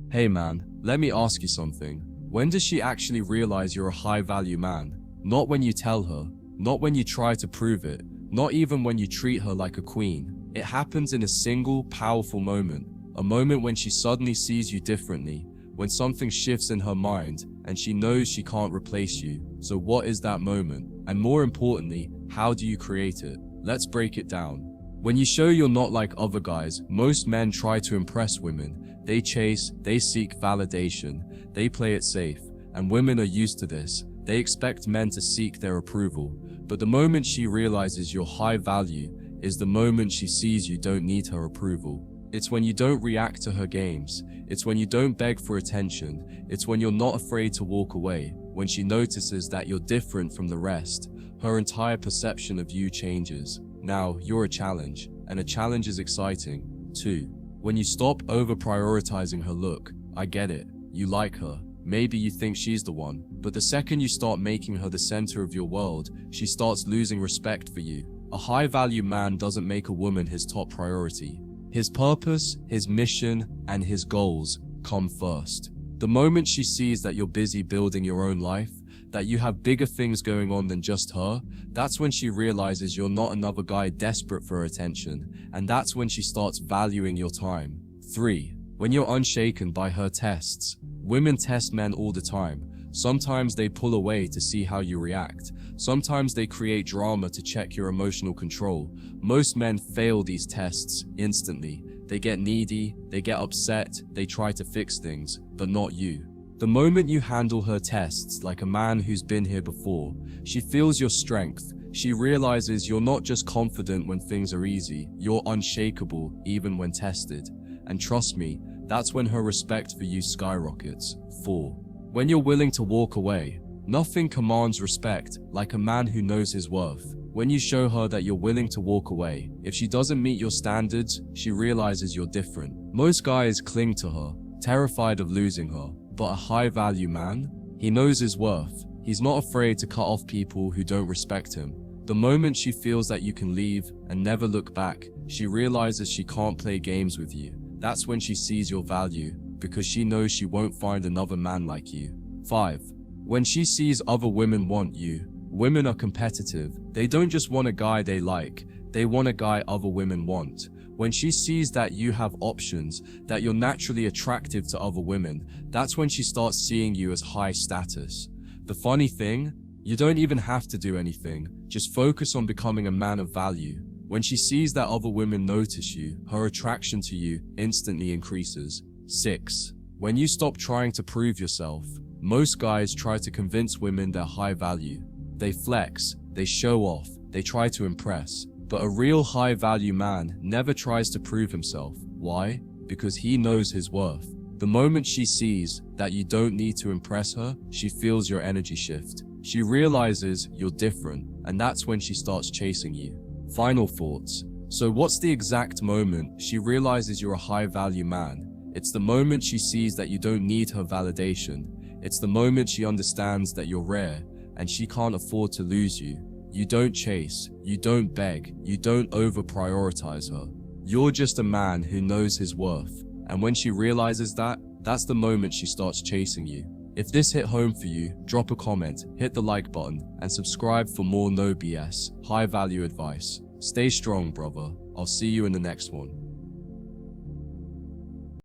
Hey man, let me ask you something. When does she actually realize you're a high-value man? Not when you tell her, not when you try to prove it, not even when you treat her like a queen. It happens in a single, powerful moment. A moment when she suddenly sees you differently, when something shifts in her mind and she knows she can't replace you. So what is that moment? And more importantly, how do you create it? Let's break it down. When you show you're not like other guys, most men try to impress women. They chase, they seek validation, they play it safe, and women are used to this. They expect men to seek their approval. But the moment she realizes your high value is the moment she sees you don't need her approval. It's when you don't react to her games. It's when you don't beg for attention. It's when you're not afraid to walk away. When she notices that you're different from the rest, her entire perception of you changes. Now, you're a challenge, and a challenge is exciting. 2. When you stop over-prioritizing her look. I get it. You like her. Maybe you think she's the one. But the second you start making her the center of your world, she starts losing respect for you. A high-value man doesn't make a woman his top priority. His purpose, his mission, and his goals come first. The moment she sees that you're busy building your own life, that you have bigger things going on than just her, that's when she realizes you're not another guy desperate for her attention, and that's when she starts valuing your time. 3. When you're unshaken by her tests. Women test men all the time. Sometimes they pull away to see how you react. Sometimes they create drama to check your emotional control. Most men fail these tests instantly. They get needy, they get upset, they try to fix things, but not you. The moment you handle her tests like a man who's been here before, she feels your strength. She realizes you're not just confident when things are easy, you're unshakable even when tested. And trust me, that's when her respect for you skyrockets. 4. When you're willing to walk away. Nothing commands respect like a man who knows his worth. When you show her that you're willing to walk away, if she doesn't meet your standards, she realizes you're different. Most guys cling to her, terrified of losing her. But a high-value man? He knows his worth. He's not afraid to cut off people who don't respect him. The moment she feels that you can leave and never look back, she realizes she can't play games with you. That's when she sees your value, because she knows she won't find another man like you. 5. When she sees other women want you. Women are competitive. They don't just want a guy they like, they want a guy other women want. When she sees that you have options, that you're naturally attractive to other women, that's when she starts seeing you as high status. The funny thing, you don't even have to do anything, just focus on becoming a man of value. When she sees that other women notice you, her attraction to you instantly increases. 6. When you stop trying to prove yourself. Most guys try to convince women they're high value. They flex, they show off, they try to impress. But a real high-value man never tries to prove himself. Why? Because he knows his worth. The moment she sees that you don't need to impress her, she feels your energy shift. She realizes you're different, and that's when she starts chasing you. Final thoughts. So what's the exact moment she realizes you're a high-value man? It's the moment she sees that you don't need her validation. It's the moment she understands that you're rare, and she can't afford to lose you. You don't chase, you don't beg, you don't over-prioritize her. You're just a man who knows his worth. And when she realizes that, that's the moment she starts chasing you. If this hit home for you, drop a comment, hit the like button, and subscribe for more no BS, high-value advice. Stay strong, brother. I'll see you in the next one.